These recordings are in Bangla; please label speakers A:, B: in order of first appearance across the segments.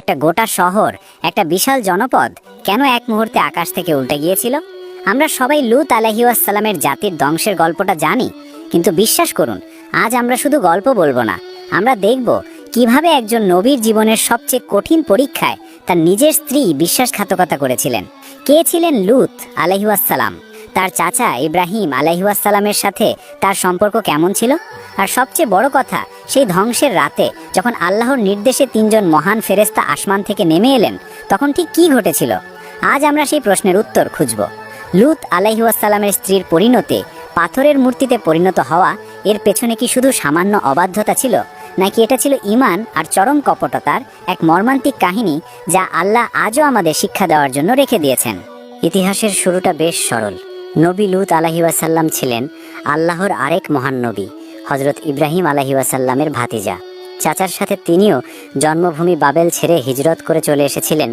A: একটা গোটা শহর, একটা বিশাল জনপদ কেন এক মুহূর্তে আকাশ থেকে উল্টে গিয়েছিল? আমরা সবাই লূত আলাইহিসসালামের জাতির ধ্বংসের গল্পটা জানি, কিন্তু বিশ্বাস করুন, আজ আমরা শুধু গল্প বলবো না, আমরা দেখব কিভাবে একজন নবীর জীবনের সবচেয়ে কঠিন পরীক্ষায় তার নিজের স্ত্রী বিশ্বাসঘাতকতা করেছিলেন। কে ছিলেন লূত আলাইহিসসালাম? তার চাচা ইব্রাহিম আলাইহিসসালামের সাথে তার সম্পর্ক কেমন ছিল? আর সবচেয়ে বড় কথা, সেই ধ্বংসের রাতে যখন আল্লাহর নির্দেশে 3জন মহান ফেরেশতা আসমান থেকে নেমে এলেন, তখন ঠিক কী ঘটেছিল? আজ আমরা সেই প্রশ্নের উত্তর খুঁজব। লূত আলাইহিসসালামের স্ত্রীর পরিণতি পাথরের মূর্তিতে পরিণত হওয়া, এর পেছনে কি শুধু সামান্য অবাধ্যতা ছিল, নাকি এটা ছিল ঈমান আর চরম কপটতার এক মর্মান্তিক কাহিনী, যা আল্লাহ আজও আমাদের শিক্ষা দেওয়ার জন্য রেখে দিয়েছেন? ইতিহাসের শুরুটা বেশ সরল। নবী লূত আলাইহিসসালাম ছিলেন আল্লাহর আরেক মহান নবী, হযরত ইব্রাহিম আলাইহিসসালামের ভাতিজা। চাচার সাথে তিনিও জন্মভূমি বাবেল ছেড়ে হিজরত করে চলে এসেছিলেন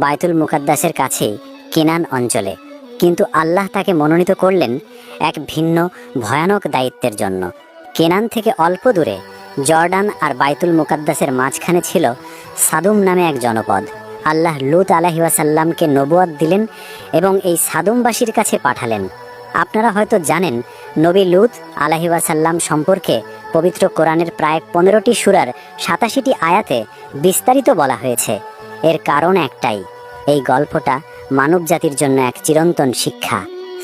A: বায়তুল মুকাদ্দাসের কাছেই কেনান অঞ্চলে। কিন্তু আল্লাহ তাকে মনোনীত করলেন এক ভিন্ন ভয়ানক দায়িত্বের জন্য। কেনান থেকে অল্প দূরে জর্ডান আর বায়তুল মুকাদ্দাসের মাঝখানে ছিল সাদুম নামে এক জনপদ। আল্লাহ লূত আলাইহিসসালামকে নবুয়ত দিলেন এবং এই সাদুমবাসীর কাছে পাঠালেন। আপনারা হয়তো জানেন, নবী লূত আলাইহিসসালাম সম্পর্কে পবিত্র কোরআনের প্রায় 15টি সূরার 87টি আয়াতে বিস্তারিত বলা হয়েছে। এর কারণ একটাই, এই গল্পটা মানব জাতির জন্য এক চিরন্তন শিক্ষা।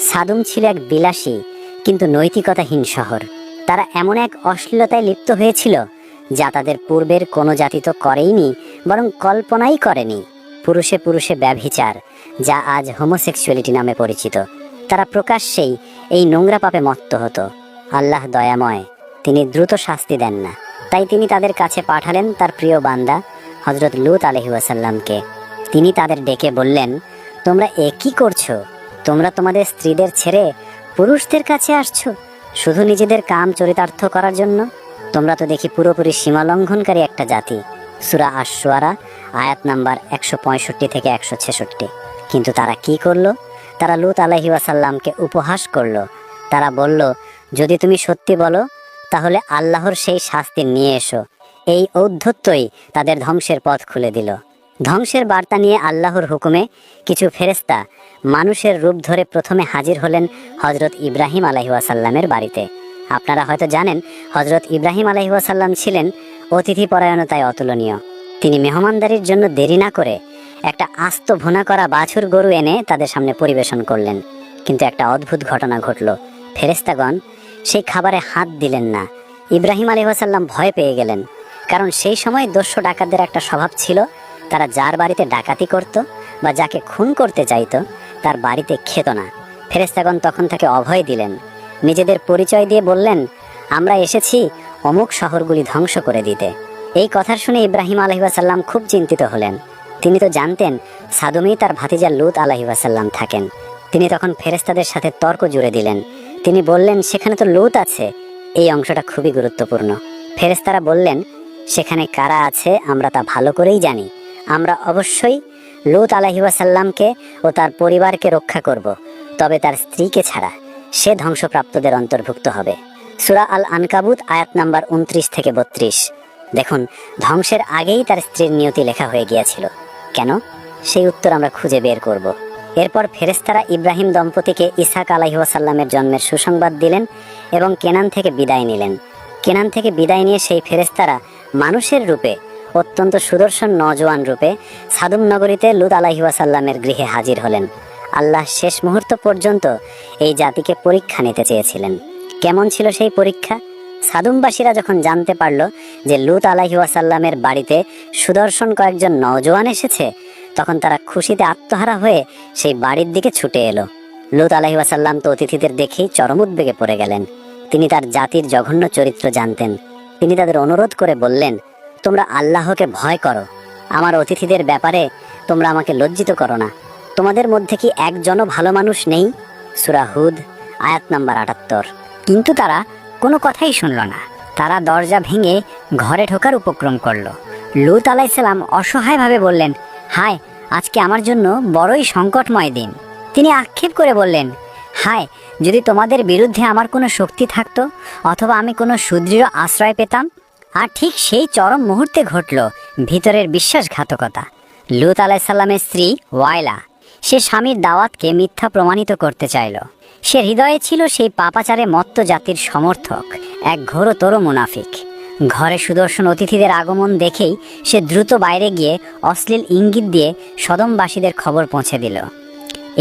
A: সাদুম ছিল এক বিলাসী কিন্তু নৈতিকতাহীন শহর। তারা এমন এক অশ্লীলতায় লিপ্ত হয়েছিল যা তাদের পূর্বের কোনো জাতি তো করেইনি, বরং কল্পনাই করেনি। পুরুষে পুরুষে ব্যভিচার, যা আজ হোমোসেক্সুয়ালিটি নামে পরিচিত। তারা প্রকাশ্যেই এই নোংরা পাপে মত্ত হতো। আল্লাহ দয়াময়, তিনি দ্রুত শাস্তি দেন না। তাই তিনি তাদের কাছে পাঠালেন তার প্রিয় বান্দা হযরত লূত আলাইহিসসালামকে। তিনি তাদের ডেকে বললেন, তোমরা কি করছো? তোমরা তোমাদের স্ত্রীদের ছেড়ে পুরুষদের কাছে আসছো শুধু নিজেদের কাম চরিতার্থ করার জন্য? তোমরা তো দেখি পুরোপুরি সীমালঙ্ঘনকারী একটা জাতি। সূরা আশ-শুআরা আয়াত নাম্বার 165 থেকে 166। কিন্তু তারা কি করলো? তারা লূত আলাইহিসসালামকে উপহাস করলো। তারা বলল, যদি তুমি সত্যি বলো তাহলে আল্লাহর সেই শাস্তি নিয়ে এসো। এই ঔদ্ধত্যই তাদের ধ্বংসের পথ খুলে দিল। ধ্বংসের বার্তা নিয়ে আল্লাহর হুকুমে কিছু ফেরেশতা মানুষের রূপ ধরে প্রথমে হাজির হলেন হযরত ইব্রাহিম আলাইহিসসালামের বাড়িতে। আপনারা হয়তো জানেন, হযরত ইব্রাহিম আলাইহিসসালাম ছিলেন অতিথি পরায়ণতায় অতুলনীয়। তিনি মেহমানদারির জন্য দেরি না করে একটা আস্ত ভুনা করা বাছুর গরু এনে তাদের সামনে পরিবেশন করলেন। কিন্তু একটা অদ্ভুত ঘটনা ঘটল। ফেরেশতাগণ সেই খাবারে হাত দিলেন না। ইব্রাহিম আলাইহিসসালাম ভয় পেয়ে গেলেন, কারণ সেই সময় দস্যু ডাকাতদের একটা স্বভাব ছিল, তারা যার বাড়িতে ডাকাতি করত বা যাকে খুন করতে চাইত তার বাড়িতে খেত না। ফেরেশতাগণ তখন তাকে অভয় দিলেন। নিজেদের পরিচয় দিয়ে বললেন, আমরা এসেছি অমুক শহরগুলি ধ্বংস করে দিতে। এই কথা শুনে ইব্রাহিম আলাইহিসসালাম খুব চিন্তিত হলেন। তিনি তো জানতেন সাদুমেই তার ভাতিজা লূত আলাইহিসসালাম থাকেন। তিনি তখন ফেরেশতাদের সাথে তর্ক জুড়ে দিলেন। তিনি বললেন, সেখানে তো লূত আছে। এই অংশটা খুবই গুরুত্বপূর্ণ। ফেরেশতারা বললেন, সেখানে কারা আছে আমরা তা ভালো করেই জানি। আমরা অবশ্যই লূত আলাইহিসসালামকে ও তার পরিবারকে রক্ষা করব, তবে তার স্ত্রীকে ছাড়া। সে ধ্বংসপ্রাপ্তদের অন্তর্ভুক্ত হবে। সূরা আল আনকাবুত আয়াত নাম্বার 29 থেকে 32। দেখুন, ধ্বংসের আগেই তার স্ত্রীর নিয়তি লেখা হয়ে গিয়েছিল। কেন? সেই উত্তর আমরা খুঁজে বের করব। এরপর ফেরেশতারা ইব্রাহিম দম্পতিকে ইসহাক আলাইহিসসালামের জন্মের সুসংবাদ দিলেন এবং কেনান থেকে বিদায় নিলেন। কেনান থেকে বিদায় নিয়ে সেই ফেরেশতারা মানুষের রূপে, অত্যন্ত সুদর্শন নওজোয়ান রূপে সাদুম নগরীতে লূত আলাইহিসসালামের গৃহে হাজির হলেন। আল্লাহ শেষ মুহূর্ত পর্যন্ত এই জাতিকে পরীক্ষা নিতে চেয়েছিলেন। কেমন ছিল সেই পরীক্ষা? সাদুমবাসীরা যখন জানতে পারল যে লূত আলাইহিসসালামের বাড়িতে সুদর্শন কয়েকজন নওজোয়ান এসেছে, তখন তারা খুশিতে আত্মহারা হয়ে সেই বাড়ির দিকে ছুটে এলো। লূত আলাইহিসসালাম তো অতিথিদের দেখেই চরম উদ্বেগে পড়ে গেলেন। তিনি তার জাতির জঘন্য চরিত্র জানতেন। তিনি তাদের অনুরোধ করে বললেন, তোমরা আল্লাহকে ভয় করো। আমার অতিথিদের ব্যাপারে তোমরা আমাকে লজ্জিত করো না। তোমাদের মধ্যে কি একজনও ভালো মানুষ নেই? সূরা হুদ আয়াত নাম্বার 78। কিন্তু তারা কোনো কথাই শুনল না। তারা দরজা ভেঙে ঘরে ঢোকার উপক্রম করলো। লূত আলাইহিসসালাম অসহায়ভাবে বললেন, হায়, আজকে আমার জন্য বড়ই সংকটময় দিন। তিনি আক্ষেপ করে বললেন, হায়, যদি তোমাদের বিরুদ্ধে আমার কোনো শক্তি থাকতো, অথবা আমি কোনো সুদৃঢ় আশ্রয় পেতাম। আর ঠিক সেই চরম মুহূর্তে ঘটল ভিতরের বিশ্বাসঘাতকতা। লূত আলাইসাল্লামের স্ত্রী ওয়াইলা, সে স্বামীর দাওয়াতকে মিথ্যা প্রমাণিত করতে চাইল। সে হৃদয়ে ছিল সেই পাপাচারে মত্ত জাতির সমর্থক, এক ঘোরতর মুনাফিক। ঘরে সুদর্শন অতিথিদের আগমন দেখেই সে দ্রুত বাইরে গিয়ে অশ্লীল ইঙ্গিত দিয়ে সদমবাসীদের খবর পৌঁছে দিল।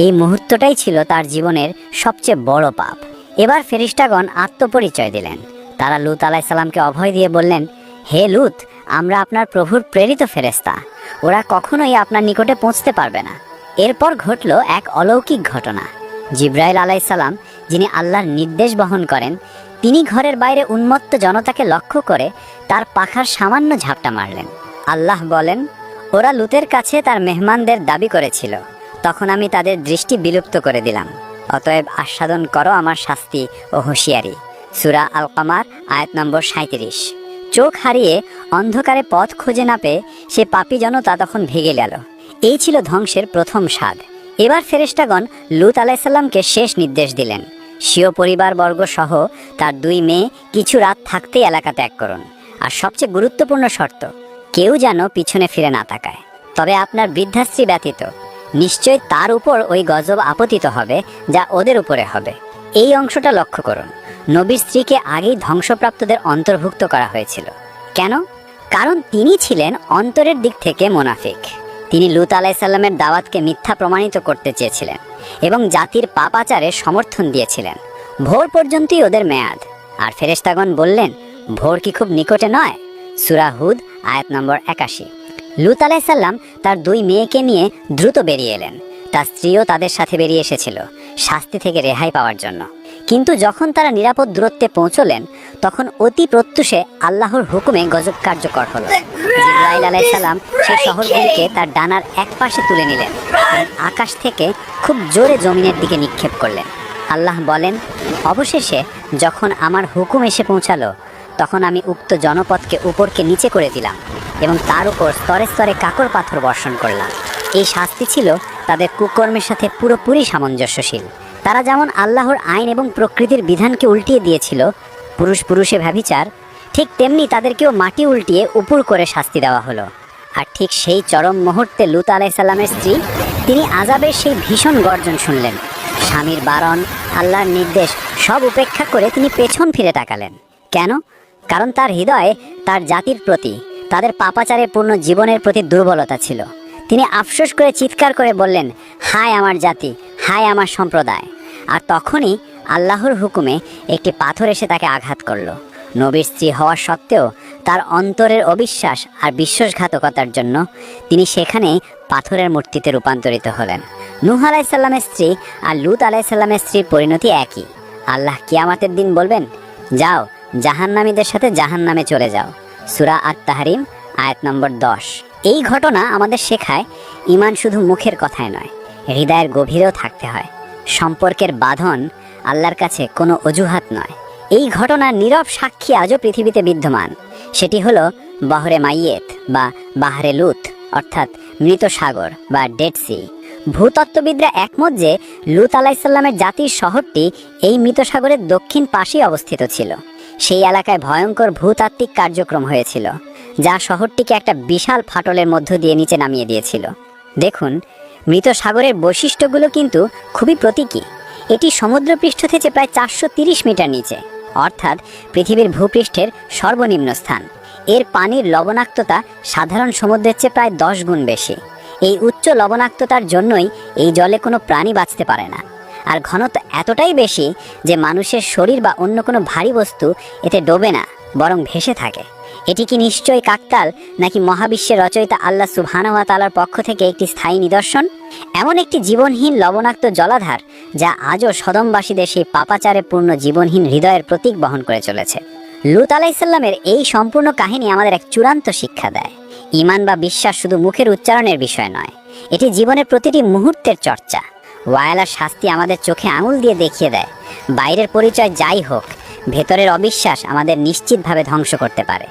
A: এই মুহূর্তটাই ছিল তার জীবনের সবচেয়ে বড় পাপ। এবার ফেরেশতাগণ আত্মপরিচয় দিলেন। তারা লূত আলাইসাল্লামকে অভয় দিয়ে বললেন, হে লূত, আমরা আপনার প্রভুর প্রেরিত ফেরেশতা, ওরা কখনোই আপনার নিকটে পৌঁছতে পারবে না। এরপর ঘটল এক অলৌকিক ঘটনা। জিব্রাইল আলাইসাল্লাম, যিনি আল্লাহর নির্দেশ বহন করেন, তিনি ঘরের বাইরে উন্মত্ত জনতাকে লক্ষ্য করে তার পাখার সামান্য ঝাপটা মারলেন। আল্লাহ বলেন, ওরা লূতের কাছে তার মেহমানদের দাবি করেছিল, তখন আমি তাদের দৃষ্টি বিলুপ্ত করে দিলাম। অতএব আস্বাদন করো আমার শাস্তি ও হুঁশিয়ারি। সূরা আল কামার আয়াত নম্বর 37। চোখ হারিয়ে অন্ধকারে পথ খুঁজে না পেয়ে সে পাপী জনতা তখন ভেগে গেল। এই ছিল ধ্বংসের প্রথম স্বাদ। এবার ফেরেশতাগণ লূত আলাইসাল্লামকে শেষ নির্দেশ দিলেন, স্বীয় পরিবারবর্গ সহ তার 2 মেয়ে কিছু রাত থাকতেই এলাকা ত্যাগ করুন। আর সবচেয়ে গুরুত্বপূর্ণ শর্ত, কেউ যেন পিছনে ফিরে না তাকায়। তবে আপনার বৃদ্ধা স্ত্রী ব্যতীত, নিশ্চয় তার উপর ওই গজব আপতিত হবে যা ওদের উপরে হবে। এই অংশটা লক্ষ্য করুন। নবীর স্ত্রীকে আগেই ধ্বংসপ্রাপ্তদের অন্তর্ভুক্ত করা হয়েছিল। কেন? কারণ তিনি ছিলেন অন্তরের দিক থেকে মুনাফিক। তিনি লূত আলাইসাল্লামের দাওয়াতকে মিথ্যা প্রমাণিত করতে চেয়েছিলেন এবং জাতির পাপাচারে সমর্থন দিয়েছিলেন। ভোর পর্যন্তই ওদের মেয়াদ। আর ফেরেশতাগণ বললেন, ভোর কি খুব নিকটে নয়? সূরা হুদ আয়াত নম্বর 81। লূত আলাইসাল্লাম তার 2 মেয়েকে নিয়ে দ্রুত বেরিয়ে এলেন। তার স্ত্রীও তাদের সাথে বেরিয়ে এসেছিল শাস্তি থেকে রেহাই পাওয়ার জন্য। কিন্তু যখন তারা নিরাপদ দূরত্বে পৌঁছলেন, তখন অতি প্রত্যুষে আল্লাহর হুকুমে গজব কার্যকর হলো। জিবরাইল আলাইসাল্লাম সেই শহরগুলিকে তার ডানার এক পাশে তুলে নিলেন এবং আকাশ থেকে খুব জোরে জমিনের দিকে নিক্ষেপ করলেন। আল্লাহ বলেন, অবশেষে যখন আমার হুকুম এসে পৌঁছালো, তখন আমি উক্ত জনপদকে উপরকে নিচে করে দিলাম এবং তার উপর স্তরে স্তরে কাকর পাথর বর্ষণ করলাম। এই শাস্তি ছিল তাদের কুকর্মের সাথে পুরোপুরি সামঞ্জস্যশীল। তারা যেমন আল্লাহর আইন এবং প্রকৃতির বিধানকে উল্টিয়ে দিয়েছিল, পুরুষ পুরুষে ব্যভিচার, ঠিক তেমনি তাদেরকেও মাটি উল্টিয়ে উপর করে শাস্তি দেওয়া হলো। আর ঠিক সেই চরম মুহূর্তে লূত আলাইসাল্লামের স্ত্রী, তিনি আযাবের সেই ভীষণ গর্জন শুনলেন। স্বামীর বারণ, আল্লাহর নির্দেশ সব উপেক্ষা করে তিনি পেছন ফিরে তাকালেন। কেন? কারণ তার হৃদয়ে তার জাতির প্রতি, তাদের পাপাচারে পূর্ণ জীবনের প্রতি দুর্বলতা ছিল। তিনি আফসোস করে চিৎকার করে বললেন, হায় আমার জাতি, হায় আমার সম্প্রদায়। আর তখনই আল্লাহর হুকুমে একটি পাথর এসে তাকে আঘাত করল। নবীর স্ত্রী হওয়া সত্ত্বেও তার অন্তরের অবিশ্বাস আর বিশ্বাসঘাতকতার জন্য তিনি সেখানে পাথরের মূর্তিতে রূপান্তরিত হলেন। নূহ আলাইসাল্লামের স্ত্রী আর লূত আলাইসাল্লামের স্ত্রীর পরিণতি একই। আল্লাহ কিয়ামতের দিন বলবেন, যাও জাহান্নামীদের সাথে জাহান্নামে চলে যাও। সূরা আত-তাহরিম আয়াত নম্বর 10। এই ঘটনা আমাদের শেখায়, ঈমান শুধু মুখের কথায় নয়, হৃদয়ের গভীরেও থাকতে হয়। সম্পর্কের বাঁধন আল্লাহর কাছে কোনো অজুহাত নয়। এই ঘটনার নীরব সাক্ষী আজও পৃথিবীতে বিদ্যমান। সেটি হলো বহরে মাইয়েত বা বাহরে লূত, অর্থাৎ মৃত সাগর বা ডেড সি। ভূতত্ত্ববিদরা একমত যে লূত আলাইসাল্লামের জাতির শহরটি এই মৃত সাগরের দক্ষিণ পাশেই অবস্থিত ছিল। সেই এলাকায় ভয়ঙ্কর ভূতাত্ত্বিক কার্যক্রম হয়েছিল, যা শহরটিকে একটা বিশাল ফাটলের মধ্য দিয়ে নিচে নামিয়ে দিয়েছিল। দেখুন, মৃত সাগরের বৈশিষ্ট্যগুলো কিন্তু খুবই প্রতীকী। এটি সমুদ্রপৃষ্ঠ থেকে প্রায় 430 মিটার নিচে, অর্থাৎ পৃথিবীর ভূপৃষ্ঠের সর্বনিম্ন স্থান। এর পানির লবণাক্ততা সাধারণ সমুদ্রের চেয়ে প্রায় 10 গুণ বেশি। এই উচ্চ লবণাক্ততার জন্যই এই জলে কোনো প্রাণী বাঁচতে পারে না। আর ঘনত্ব এতটাই বেশি যে মানুষের শরীর বা অন্য কোনো ভারী বস্তু এতে ডোবে না, বরং ভেসে থাকে। এটি কি নিশ্চয়ই কাকতাল, নাকি মহাবিশ্বের রচয়িতা আল্লাহ সুবহানাহু ওয়া তাআলার পক্ষ থেকে একটি স্থায়ী নিদর্শন? এমন একটি জীবনহীন লবণাক্ত জলাধার যা আজও সদমবাসীদের সেই পাপাচারে পূর্ণ জীবনহীন হৃদয়ের প্রতীক বহন করে চলেছে। লূত আলাইসাল্লামের এই সম্পূর্ণ কাহিনী আমাদের এক চূড়ান্ত শিক্ষা দেয়। ঈমান বা বিশ্বাস শুধু মুখের উচ্চারণের বিষয় নয়, এটি জীবনের প্রতিটি মুহূর্তের চর্চা। ওয়াইলার শাস্তি আমাদের চোখে আঙুল দিয়ে দেখিয়ে দেয়, বাইরের পরিচয় যাই হোক, ভেতরের অবিশ্বাস আমাদের নিশ্চিতভাবে ধ্বংস করতে পারে।